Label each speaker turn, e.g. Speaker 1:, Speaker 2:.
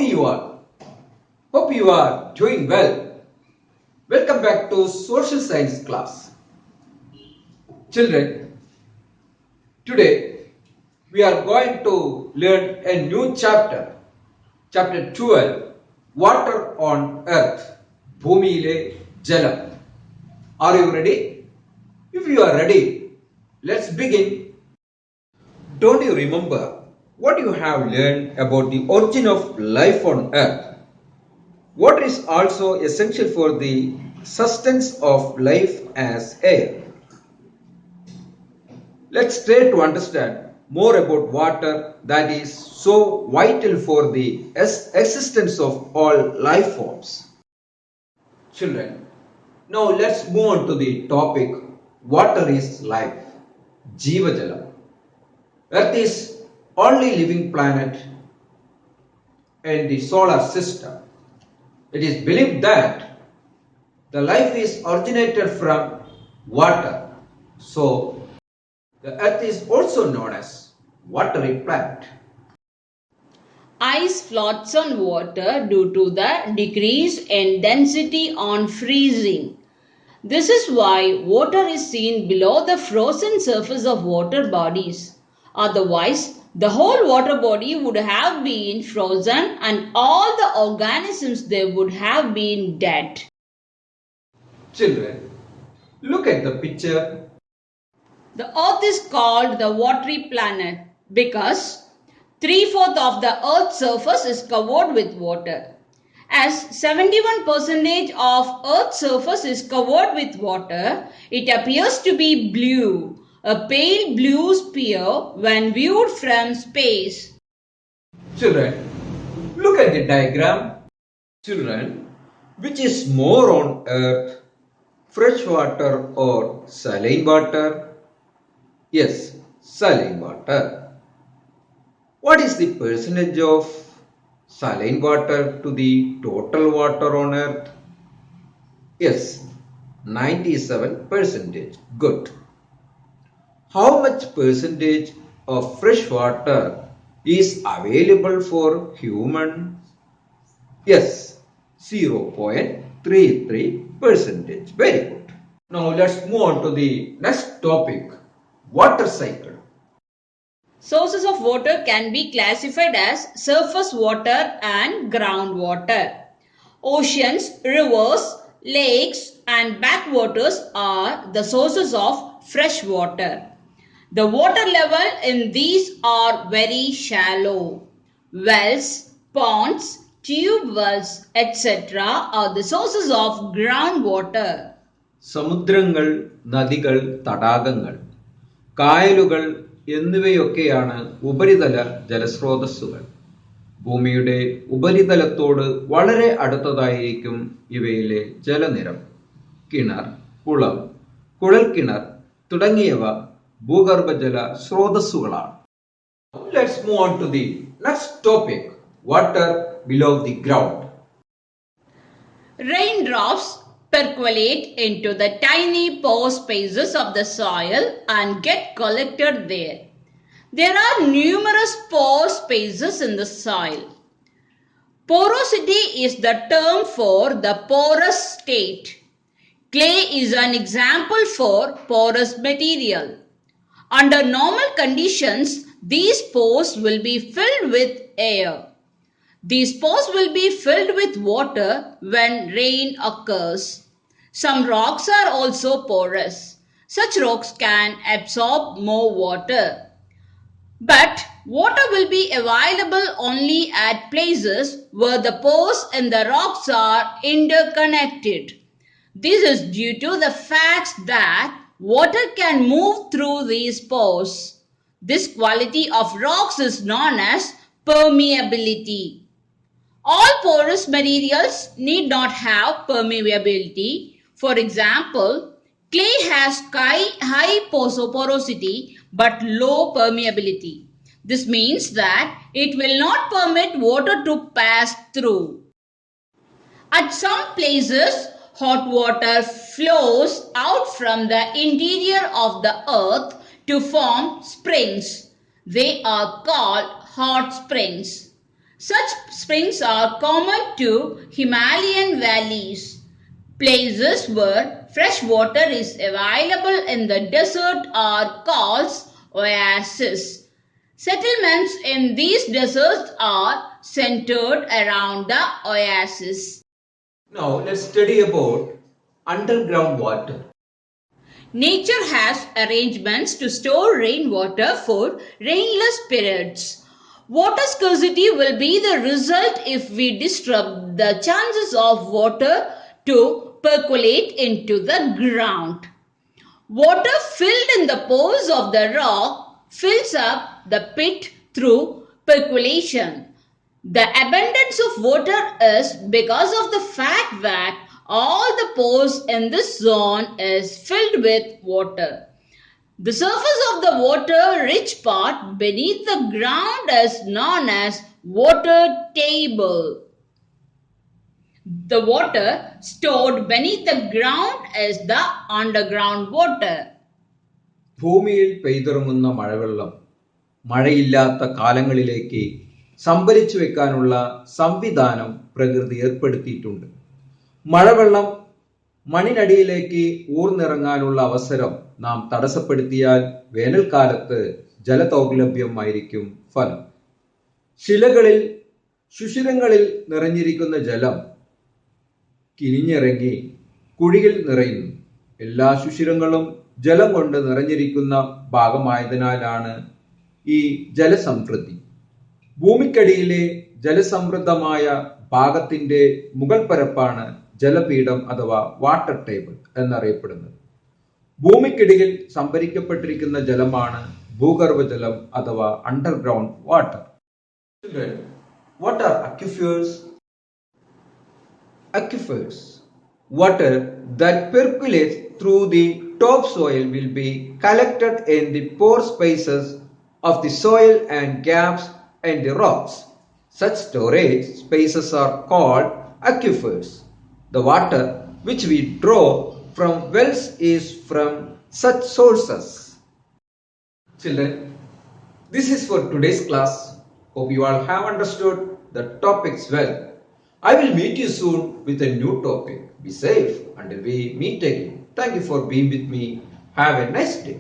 Speaker 1: you are? Hope you are doing well. Welcome back to Social Science class. Children, today we are going to learn a new chapter. Chapter 12, Water on Earth. Bhumile Jalam. Are you ready? If you are ready, let's begin. Don't you remember what you have learned about the origin of life on Earth? Water is also essential for the sustenance of life as air. Let's try to understand more about water that is so vital for the existence of all life forms. Children, now let's move on to the topic water is life. Jiva Jalam. Earth is only living planet in the solar system. It is believed that the life is originated from water. So, the earth is also known as watery planet.
Speaker 2: Ice floats on water due to the decrease in density on freezing. This is why water is seen below the frozen surface of water bodies. Otherwise, the whole water body would have been frozen and all the organisms there would have been dead.
Speaker 1: Children, look at the picture.
Speaker 2: The earth is called the watery planet because 3/4 of the earth's surface is covered with water. As 71% of earth's surface is covered with water, it appears to be blue, a pale blue sphere when viewed from space.
Speaker 1: Children, look at the diagram. Children, which is more on earth, fresh water or saline water? Yes, saline water. What is the percentage of saline water to the total water on earth? Yes, 97%. Good. How much percentage of fresh water is available for humans? Yes, 0.33%. Very good. Now let's move on to the next topic, water cycle.
Speaker 2: Sources of water can be classified as surface water and groundwater. Oceans, rivers, lakes and backwaters are the sources of fresh water. The water level in these are very shallow. Wells, ponds, tube wells, etc. are the sources of groundwater.
Speaker 1: സമുദ്രങ്ങൾ, നദികൾ, തടാകങ്ങൾ, കായലുകൾ എന്നിവയൊക്കെയാണ് ഉപരിതല ജലസ്രോതസ്സുകൾ. ഭൂമിയുടെ ഉപരിതലത്തോട് വളരെ അടുത്തതായിരിക്കും ഇവയിലെ ജലനിരപ്പ്. കിണർ, കുളം, കുഴൽക്കിണർ തുടങ്ങിയവ ഭൂഗർഭജല സ്രോതസ്സുകളാണ്. Let's move on to the next topic, water below the ground.
Speaker 2: Raindrops percolate into the tiny pore spaces of the soil and get collected there. There are numerous pore spaces in the soil. Porosity is the term for the porous state. Clay is an example for porous material. Under normal conditions, these pores will be filled with air. These pores will be filled with water when rain occurs. Some rocks are also porous. Such rocks can absorb more water. But water will be available only at places where the pores in the rocks are interconnected. This is due to the fact that water can move through these pores. This quality of rocks is known as permeability. All porous materials need not have permeability. For example, clay has high porosity but low permeability. This means that it will not permit water to pass through. At some places, hot water flows out from the interior of the earth to form springs. They are called hot springs. Such springs are common to Himalayan valleys. Places where fresh water is available in the desert are called oases. Settlements in these deserts are centered around the oases.
Speaker 1: Now let's study about underground water.
Speaker 2: Nature has arrangements to store rainwater for rainless periods. Water scarcity will be the result if we disrupt the chances of water to percolate into the ground. Water filled in the pores of the rock fills up the pit through percolation. The abundance of water is because of the fact that all the pores in this zone is filled with water. The surface of the water-rich part beneath the ground is known as water table. The water stored beneath the ground is the underground water.
Speaker 1: ഭൂമിയിൽ പെയ്തിറങ്ങുന്ന മഴവെള്ളം മഴയില്ലാത്ത കാലങ്ങളിലേക്ക് സംഭരിച്ചു വെക്കാനുള്ള സംവിധാനം പ്രകൃതി ഏർപ്പെടുത്തിയിട്ടുണ്ട്. മഴവെള്ളം മണ്ണിനടിയിലേക്ക് ഊർന്നിറങ്ങാനുള്ള അവസരം നാം തടസ്സപ്പെടുത്തിയാൽ വേനൽക്കാലത്ത് ജലദൗർലഭ്യമായിരിക്കും ഫലം. ശിലകളിൽ സുഷിരങ്ങളിൽ നിറഞ്ഞിരിക്കുന്ന ജലം കിനിഞ്ഞിറങ്ങി കുഴിയിൽ നിറയുന്നു. എല്ലാ സുഷിരങ്ങളും ജലം കൊണ്ട് നിറഞ്ഞിരിക്കുന്ന ഭാഗമായതിനാലാണ് ഈ ജലസമൃദ്ധി. ഭൂമിക്കടിയിലെ ജലസമൃദ്ധമായ ഭാഗത്തിന്റെ മുകൾ പരപ്പാണ് ജലപീഠം അഥവാ വാട്ടർ ടേബിൾ എന്നറിയപ്പെടുന്നത്. ഭൂമിക്കടിയിൽ സംഭരിക്കപ്പെട്ടിരിക്കുന്ന ജലമാണ് ഭൂഗർഭജലം അഥവാ underground water. What are aquifers? Aquifers, water that percolates through the topsoil will be collected in the pore spaces of the soil and gaps in the rocks. Such storage spaces are called aquifers. The water which we draw from wells is from such sources. Children, this is for today's class. Hope you all have understood the topics well. I will meet you soon with a new topic. Be safe until we meet again. Thank you for being with me. Have a nice day.